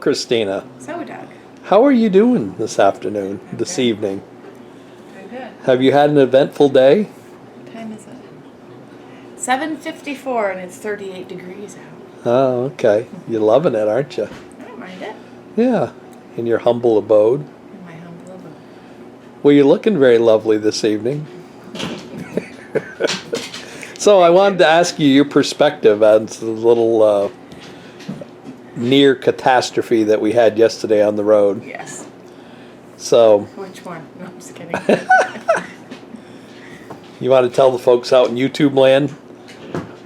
Christina. So, Doug. How are you doing this afternoon, this evening? Very good. Have you had an eventful day? What time is it? 7:54 and it's 38 degrees out. Oh, okay. You're loving it, aren't you? I don't mind it. Yeah. In your humble abode. In my humble abode. Well, you're looking very lovely this evening. So I wanted to ask you your perspective on the little near catastrophe that we had yesterday on the road. Yes. So, Which one? No, I'm just kidding. you want to tell the folks out in YouTube land?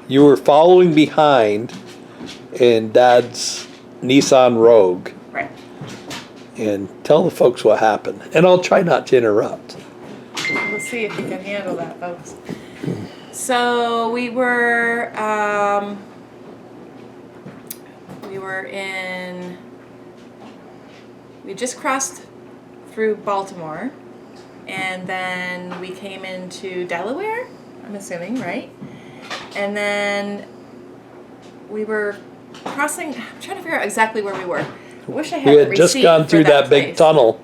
You were following behind in Dad's Nissan Rogue. Right. And tell the folks what happened. And I'll try not to interrupt. We'll see if you can handle that, folks. So we were we just crossed through Baltimore, and then we came into Delaware, I'm assuming, right? And then we were crossing, I'm trying to figure out exactly where we were. I wish I had We the had just receipt gone for through that big place. tunnel.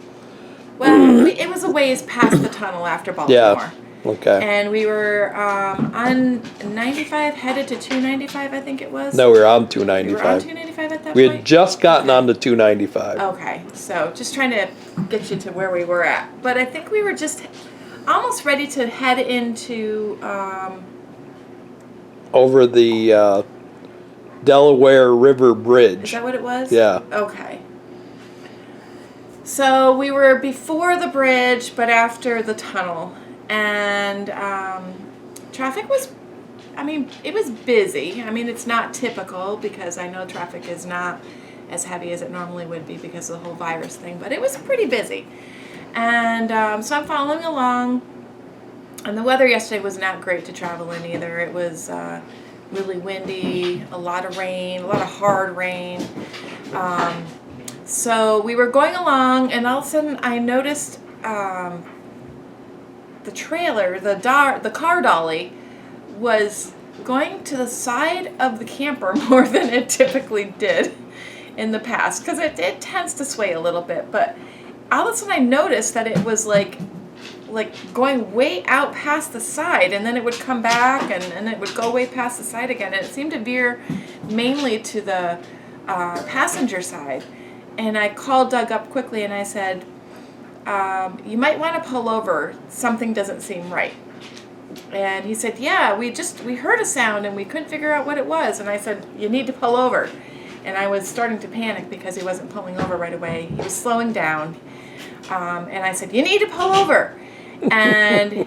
Well, it was a ways past the tunnel after Baltimore. Yeah. Okay. And we were on 95, headed to 295, I think it was. No, we were on We were on 295. 295 at that We point? had just gotten Okay. onto 295. Okay, so just trying to get you to where we were at. But I think we were just almost ready to head into, Over the Delaware River Bridge. is that what it was? Yeah. Okay. So we were before the bridge, but after the tunnel. And traffic was, I mean, it was busy. I mean, it's not typical because I know traffic is not as heavy as it normally would be because of the whole virus thing, but it was pretty busy. And so I'm following along. And the weather yesterday was not great to travel in either. It was really windy, a lot of rain, a lot of hard rain. So we were going along, and all of a sudden I noticed the trailer, the car dolly, was going to the side of the camper more than it typically did in the past, because it tends to sway a little bit. But all of a sudden I noticed that it was like going way out past the side, and then it would come back, and it would go way past the side again, and it seemed to veer mainly to the passenger side. And I called Doug up quickly and I said, you might want to pull over. Something doesn't seem right. And he said, yeah, we heard a sound and we couldn't figure out what it was. And I said, you need to pull over. And I was starting to panic because he wasn't pulling over right away. He was slowing down. And I said, you need to pull over. And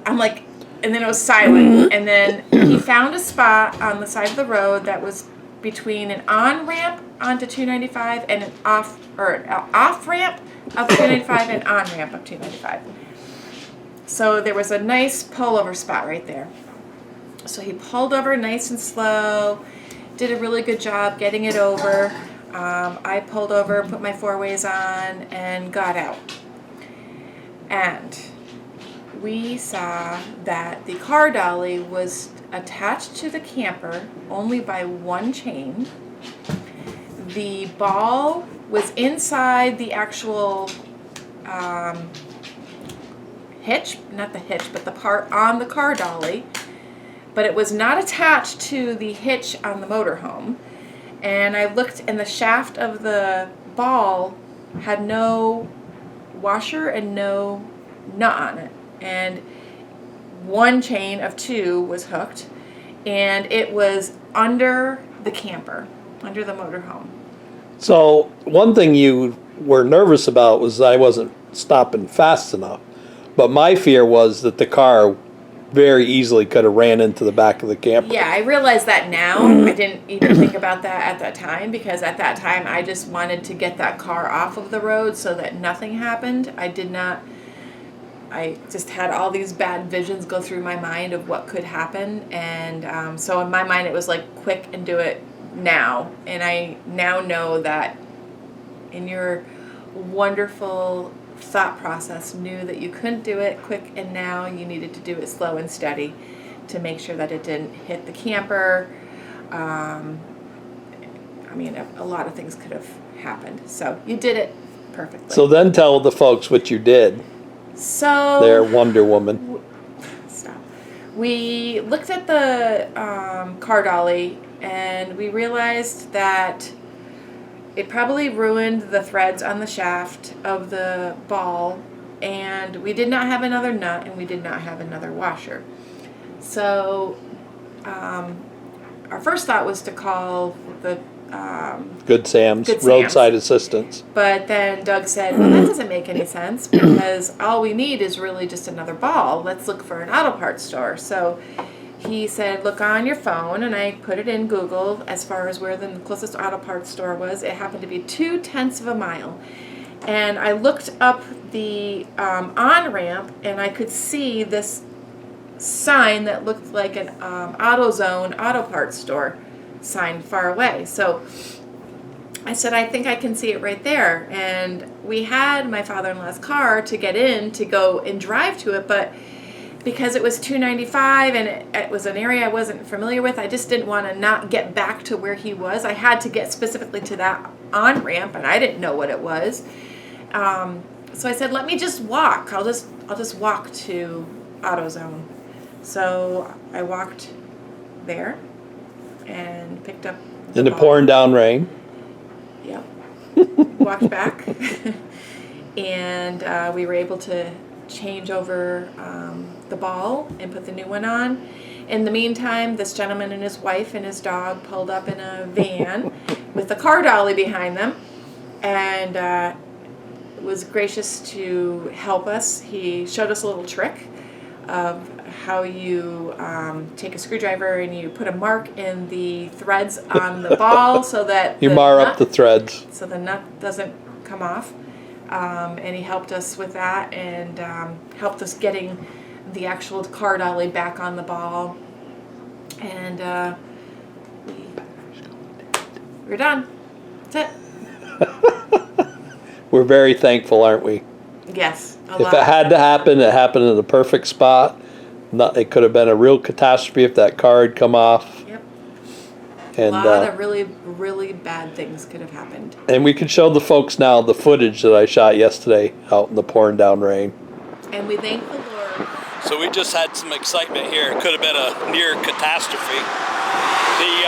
I'm like, and then it was silent. And then he found a spot on the side of the road that was between an on-ramp onto 295 and an off-ramp of 295 and on-ramp of 295. So there was a nice pull-over spot right there. So he pulled over nice and slow, did a really good job getting it over. I pulled over, put my four-ways on, and got out. And we saw that the car dolly was attached to the camper only by one chain. The ball was inside the actual hitch, not the hitch, but the part on the car dolly, but it was not attached to the hitch on the motorhome. And I looked, and the shaft of the ball had no washer and no nut on it. And one chain of two was hooked, and it was under the camper, under the motorhome. So one thing you were nervous about was I wasn't stopping fast enough. But my fear was that the car very easily could have ran into the back of the camper. Yeah, I realize that now. I didn't even think about that at that time, because at that time I just wanted to get that car off of the road so that nothing happened. I just had all these bad visions go through my mind of what could happen. And so in my mind it was like, quick and do it now. And I now know that in your wonderful thought process knew that you couldn't do it quick and now, you needed to do it slow and steady to make sure that it didn't hit the camper. I mean, a lot of things could have happened. So you did it perfectly. So then tell the folks what you did. So There, Wonder Woman. Stop. We looked at the car dolly and we realized that it probably ruined the threads on the shaft of the ball, and we did not have another nut and we did not have another washer. So our first thought was to call the Good Sam's, Good Sam's. roadside assistance. But then Doug said, well, that doesn't make any sense because all we need is really just another ball. Let's look for an auto parts store. So he said, look on your phone, and I put it in Google as far as where the closest auto parts store was. It happened to be 0.2 of a mile. And I looked up the on-ramp, and I could see this sign that looked like an AutoZone auto parts store sign far away. So I said, I think I can see it right there. And we had my father-in-law's car to get in to go and drive to it, but because it was $2.95 and it was an area I wasn't familiar with, I just didn't want to not get back to where he was. I had to get specifically to that on-ramp, and I didn't know what it was. So I said, let me just walk. I'll just walk to AutoZone. So I walked there and picked up In the ball. pouring down rain. Yep. Walked back, and we were able to change over the ball and put the new one on. In the meantime, this gentleman and his wife and his dog pulled up in a van with a car dolly behind them, and was gracious to help us. He showed us a little trick of how you take a screwdriver and you put a mark in the threads on the ball so that You mar up the threads. so the nut doesn't come off. And he helped us with that and helped us getting the actual car dolly back on the ball. And we're done. That's it. We're very thankful, aren't we? Yes, a If lot. it had to happen, it happened in the perfect spot. It could have been a real catastrophe if that car had come off. Yep. And, a lot of really, really bad things could have happened. and we can show the folks now the footage that I shot yesterday out in the pouring down rain. And we thank the Lord. So we just had some excitement here. It could have been a near catastrophe. The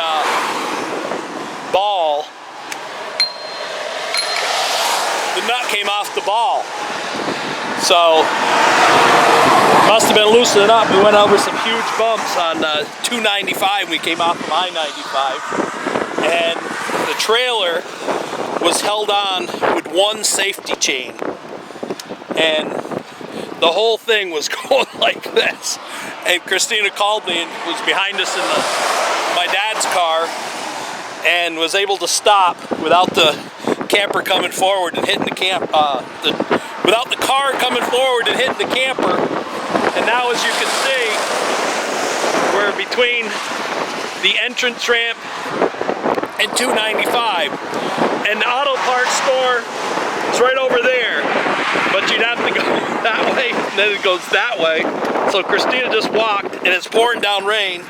ball, the nut came off the ball. So must have been loosening up. We went over some huge bumps on 295. We came off of I-95. And the trailer was held on with one safety chain. And the whole thing was going like this. And Christina called me and was behind us in my dad's car and was able to stop without the camper coming forward and hitting the without the car coming forward and hitting the camper. And now, as you can see, we're between the entrance ramp and 295. And the auto parts store is right over there. But you'd have to go that way, and then it goes that way. So Christina just walked, and it's pouring down rain.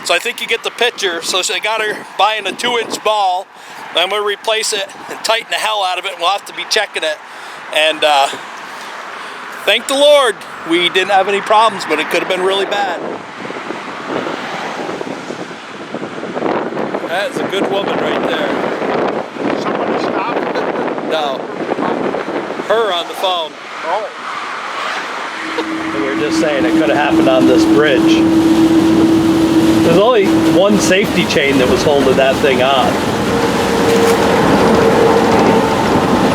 So I think you get the picture. So I got her buying a 2-inch ball. I'm going to replace it and tighten the hell out of it. We'll have to be checking it. And thank the Lord we didn't have any problems, but it could have been really bad. That's a good woman right there. Somebody stopped? No. Her on the phone. Oh. We were just saying it could have happened on this bridge. There's only one safety chain that was holding that thing on.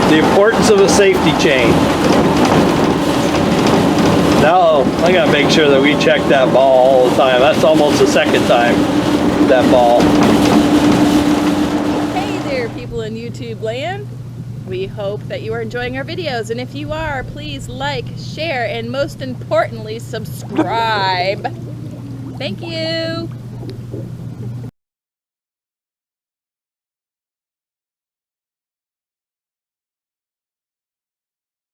The importance of a safety chain. Now I gotta make sure that we check that ball all the time. That's almost the second time that ball. Hey there, people in YouTube land. We hope that you are enjoying our videos, and if you are, please like, share, and most importantly, subscribe. Thank you.